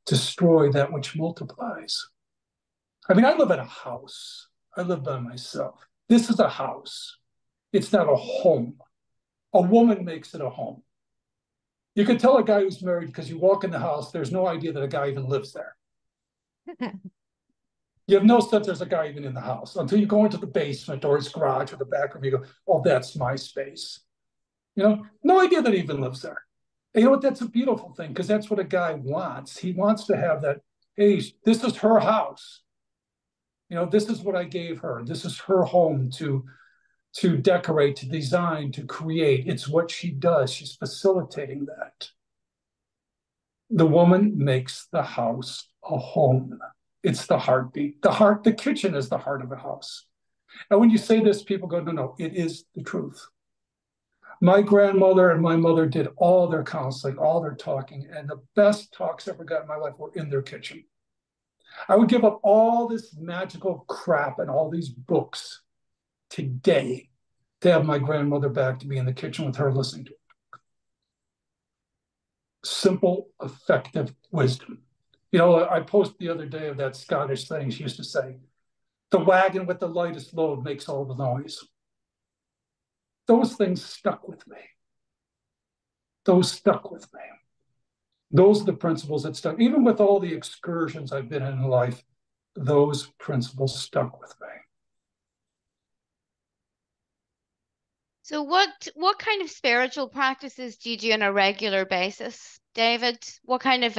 destroy that which multiplies. I mean, I live in a house. I live by myself. This is a house. It's not a home. A woman makes it a home. You can tell a guy who's married because you walk in the house, there's no idea that a guy even lives there. You have no sense there's a guy even in the house until you go into the basement or his garage or the back room. You go, oh, that's my space. No idea that he even lives there. And you know what? That's a beautiful thing because that's what a guy wants. He wants to have that, hey, this is her house. This is what I gave her. This is her home to decorate, to design, to create. It's what she does. She's facilitating that. The woman makes the house a home. It's the heartbeat. The kitchen is the heart of a house. And when you say this, people go, no, it is the truth. My grandmother and my mother did all their counseling, all their talking, and the best talks I ever got in my life were in their kitchen. I would give up all this magical crap and all these books today to have my grandmother back to be in the kitchen with her listening to it. Simple, effective wisdom. I posted the other day of that Scottish saying she used to say, the wagon with the lightest load makes all the noise. Those things stuck with me. Those are the principles that stuck. Even with all the excursions I've been in life, those principles stuck with me. So what kind of spiritual practices do you do on a regular basis, David? What kind of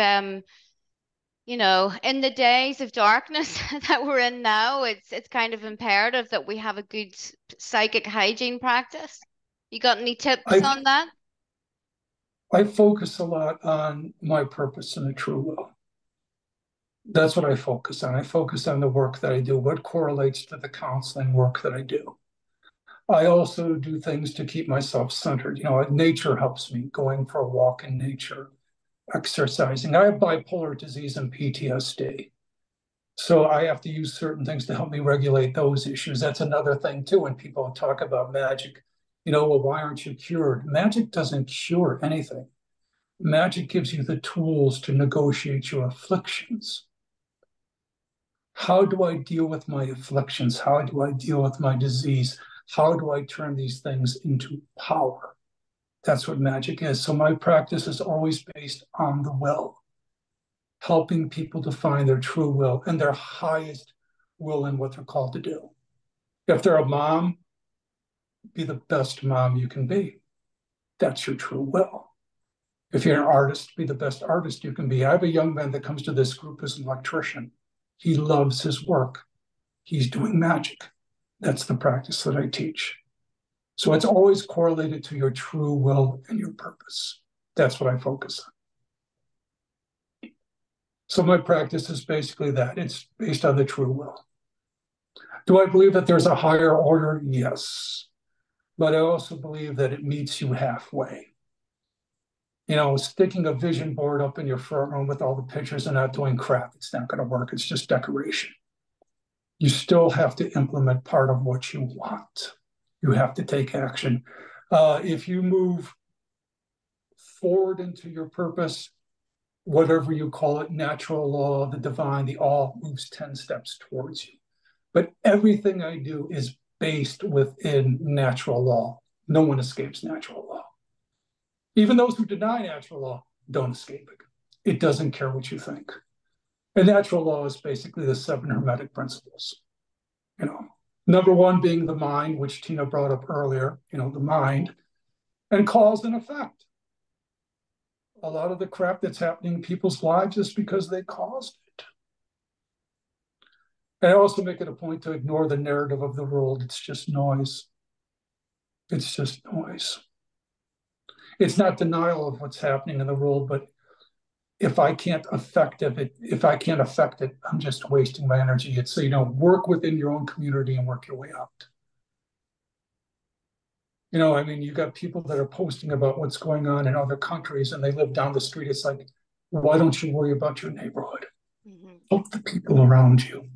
in the days of darkness that we're in now, it's kind of imperative that we have a good psychic hygiene practice. You got any tips on that? I focus a lot on my purpose and the true will. That's what I focus on. I focus on the work that I do, what correlates to the counseling work that I do. I also do things to keep myself centered. Nature helps me, going for a walk in nature, exercising. I have bipolar disease and PTSD. So I have to use certain things to help me regulate those issues. That's another thing too, when people talk about magic. Well, why aren't you cured? Magic doesn't cure anything. Magic gives you the tools to negotiate your afflictions. How do I deal with my afflictions? How do I deal with my disease? How do I turn these things into power? That's what magic is. So my practice is always based on the will, helping people to find their true will and their highest will in what they're called to do. If they're a mom, be the best mom you can be. That's your true will. If you're an artist, be the best artist you can be. I have a young man that comes to this group as an electrician. He loves his work. He's doing magic. That's the practice that I teach. So it's always correlated to your true will and your purpose. That's what I focus on. So my practice is basically that. It's based on the true will. Do I believe that there's a higher order? Yes. But I also believe that it meets you halfway. Sticking a vision board up in your front room with all the pictures and not doing crap, it's not going to work. It's just decoration. You still have to implement part of what you want. You have to take action. If you move forward into your purpose, whatever you call it, natural law, the divine, the all moves 10 steps towards you. But everything I do is based within natural law. No one escapes natural law. Even those who deny natural law don't escape it. It doesn't care what you think. And natural law is basically the 7 hermetic principles. Number one being the mind, which Tina brought up earlier, the mind, and cause and effect. A lot of the crap that's happening in people's lives is because they caused it. I also make it a point to ignore the narrative of the world. It's just noise. It's just noise. It's not denial of what's happening in the world, but if I can't affect it, I'm just wasting my energy. It's, work within your own community and work your way out. You've got people that are posting about what's going on in other countries and they live down the street. It's like, why don't you worry about your neighborhood? Help the people around you.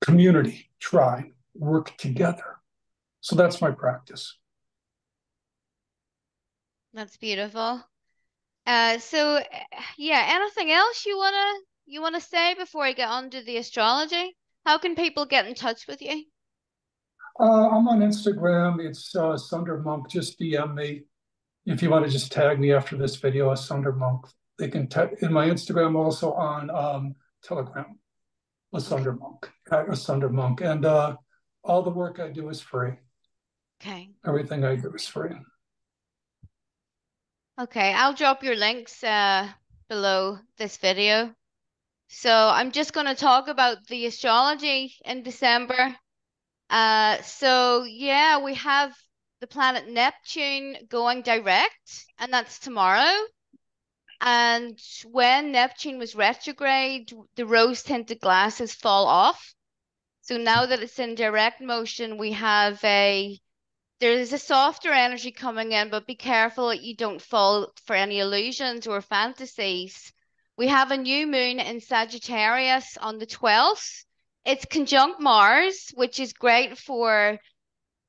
Community, try, work together. So that's my practice. That's beautiful. Anything else you wanna say before I get on to the astrology? How can people get in touch with you? I'm on Instagram. It's Sunder Monk. Just DM me if you want to just tag me after this video as Sunder Monk. They can in my Instagram, also on Telegram, a Sunder Monk, and all the work I do is free. Okay. Everything I do is free. Okay, I'll drop your links below this video. So I'm just going to talk about the astrology in December. We have the planet Neptune going direct, and that's tomorrow. And when Neptune was retrograde, the rose-tinted glasses fall off. So now that it's in direct motion, there's a softer energy coming in, but be careful that you don't fall for any illusions or fantasies. We have a new moon in Sagittarius on the 12th. It's conjunct Mars, which is great for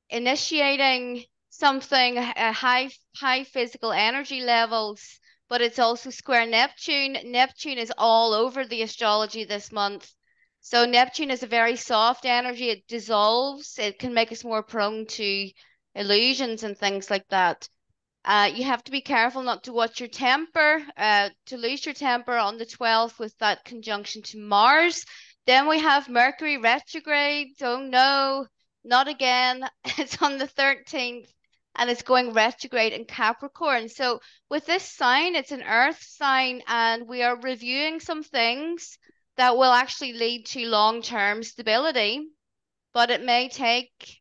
initiating something, high physical energy levels, but it's also square Neptune. Neptune is all over the astrology this month. So Neptune is a very soft energy. It dissolves. It can make us more prone to illusions and things like that. You have to be careful not to watch your temper, to lose your temper on the 12th with that conjunction to Mars. Then we have Mercury retrograde. Oh no, not again. It's on the 13th and it's going retrograde in Capricorn. So with this sign, it's an earth sign and we are reviewing some things that will actually lead to long-term stability, but it may take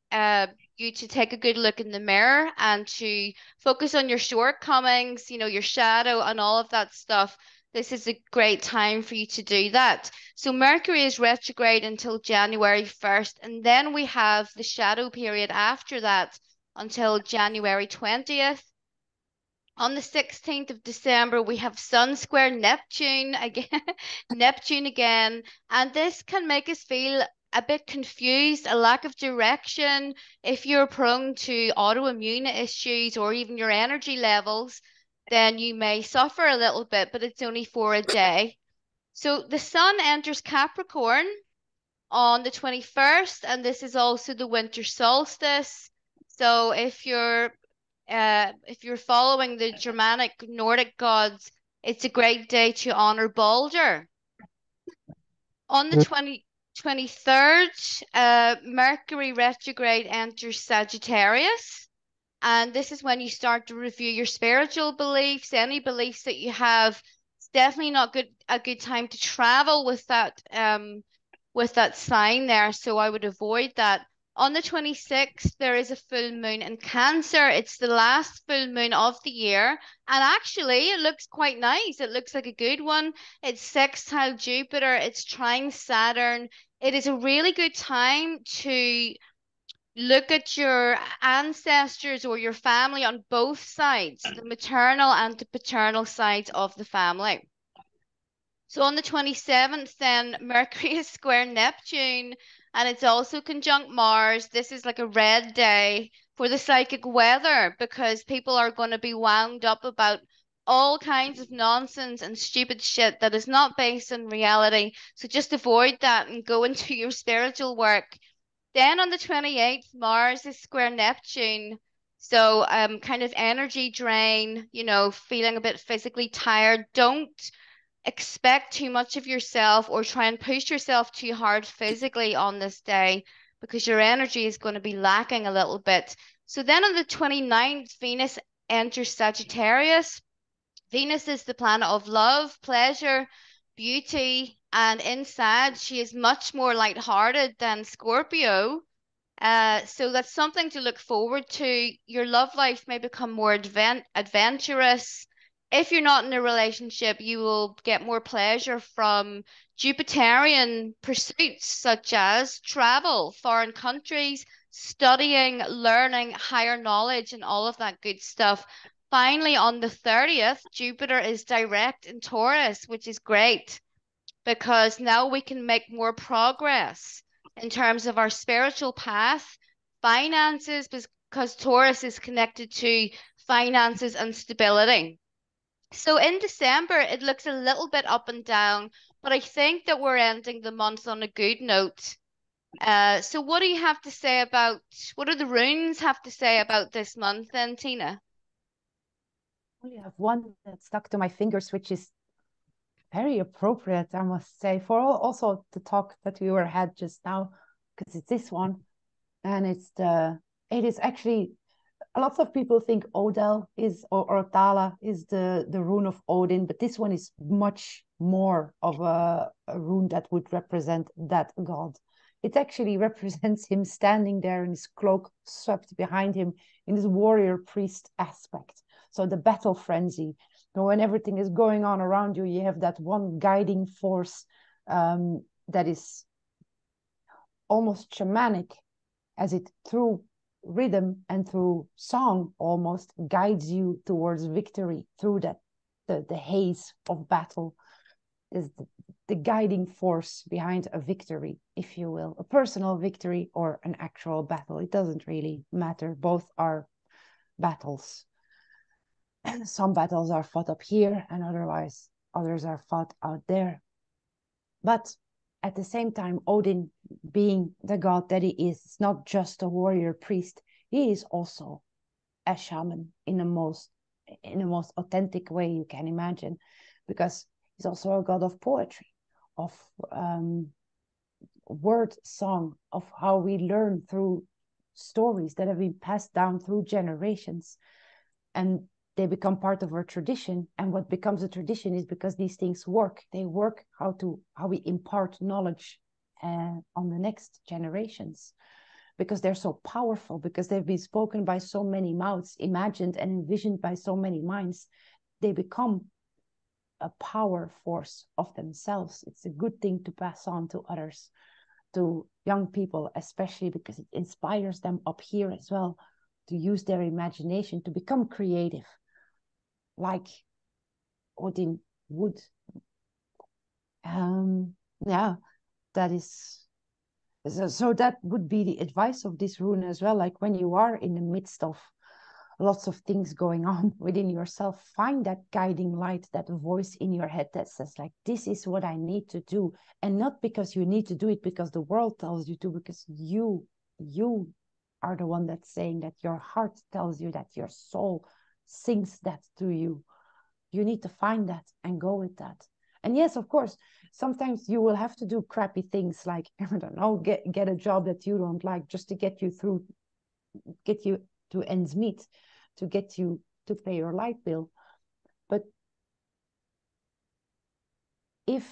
you to take a good look in the mirror and to focus on your shortcomings, your shadow and all of that stuff. This is a great time for you to do that. So Mercury is retrograde until January 1st, and then we have the shadow period after that until January 20th. On the 16th of December, we have Sun square Neptune again, Neptune again, and this can make us feel a bit confused, a lack of direction. If you're prone to autoimmune issues or even your energy levels, then you may suffer a little bit, but it's only for a day. So the Sun enters Capricorn on the 21st, and this is also the winter solstice. So if you're following the Germanic Nordic gods, it's a great day to honor Balder. On the 23rd, Mercury retrograde enters Sagittarius. And this is when you start to review your spiritual beliefs, any beliefs that you have. It's definitely not a good time to travel with that sign there. So I would avoid that. On the 26th, there is a full moon in Cancer. It's the last full moon of the year. And actually, it looks quite nice. It looks like a good one. It's sextile Jupiter. It's trine Saturn. It is a really good time to look at your ancestors or your family on both sides, the maternal and the paternal sides of the family. So on the 27th, then Mercury is square Neptune, and it's also conjunct Mars. This is like a red day for the psychic weather because people are going to be wound up about all kinds of nonsense and stupid shit that is not based in reality. So just avoid that and go into your spiritual work. Then on the 28th, Mars is square Neptune. So kind of energy drain, feeling a bit physically tired. Don't expect too much of yourself or try and push yourself too hard physically on this day because your energy is going to be lacking a little bit. So then on the 29th, Venus enters Sagittarius. Venus is the planet of love, pleasure, beauty, and in Sag, she is much more lighthearted than Scorpio. So that's something to look forward to. Your love life may become more adventurous. If you're not in a relationship, you will get more pleasure from Jupiterian pursuits such as travel, foreign countries, studying, learning, higher knowledge, and all of that good stuff. Finally, on the 30th, Jupiter is direct in Taurus, which is great because now we can make more progress in terms of our spiritual path, finances, because Taurus is connected to finances and stability. So in December, it looks a little bit up and down, but I think that we're ending the month on a good note. So what do you have to say about, what do the runes have to say about this month then, Tina? I only have one that stuck to my fingers, which is very appropriate, I must say, for also the talk that we were had just now, because it's this one, and it is actually, a lot of people think Odel is, or Tala is the rune of Odin, but this one is much more of a rune that would represent that god. It actually represents him standing there in his cloak swept behind him in this warrior priest aspect. So the battle frenzy. So when everything is going on around you, you have that one guiding force that is almost shamanic, as it through rhythm and through song almost guides you towards victory through that the haze of battle is the guiding force behind a victory, if you will, a personal victory or an actual battle. It doesn't really matter. Both are battles. And some battles are fought up here and otherwise others are fought out there. But at the same time, Odin, being the god that he is not just a warrior priest, he is also a shaman in the most authentic way you can imagine, because he's also a god of poetry, of word song, of how we learn through stories that have been passed down through generations, and they become part of our tradition. And what becomes a tradition is because these things work. They work how we impart knowledge on the next generations, because they're so powerful, because they've been spoken by so many mouths, imagined and envisioned by so many minds. They become a power force of themselves. It's a good thing to pass on to others, to young people especially, because it inspires them up here as well to use their imagination, to become creative like Odin would. Yeah, that is, so that would be the advice of this rune as well. Like when you are in the midst of lots of things going on within yourself, find that guiding light, that voice in your head that says like, this is what I need to do. And not because you need to do it because the world tells you to, because you are the one that's saying that. Your heart tells you that, your soul sings that to you. You need to find that and go with that. And yes, of course, sometimes you will have to do crappy things like, I don't know, get a job that you don't like just to get you through, get you to ends meet, to get you to pay your light bill. But if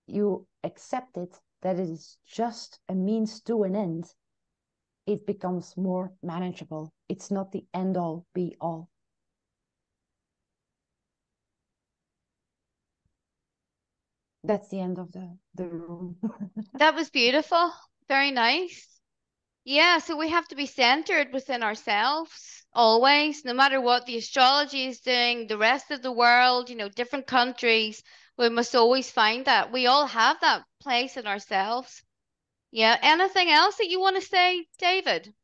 you accept it, that it is just a means to an end, it becomes more manageable. It's not the end all be all. That's the end of the room. That was beautiful. Very nice. Yeah, so we have to be centered within ourselves always, no matter what the astrology is doing, the rest of the world, different countries. We must always find that. We all have that place in ourselves. Yeah. Anything else that you want to say, David?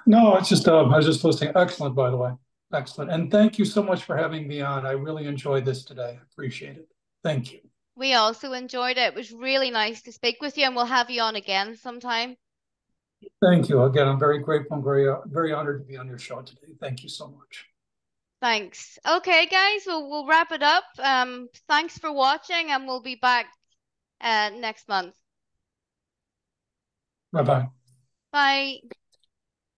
No, it's just I was just listening. Excellent, by the way. Excellent. And thank you so much for having me on. I really enjoyed this today. Appreciate it. Thank you. We also enjoyed it. It was really nice to speak with you, and we'll have you on again sometime. Thank you. Again, I'm very grateful and very honored to be on your show today. Thank you so much. Thanks. Okay, guys, we'll wrap it up. Thanks for watching, and we'll be back next month. Bye-bye. Bye.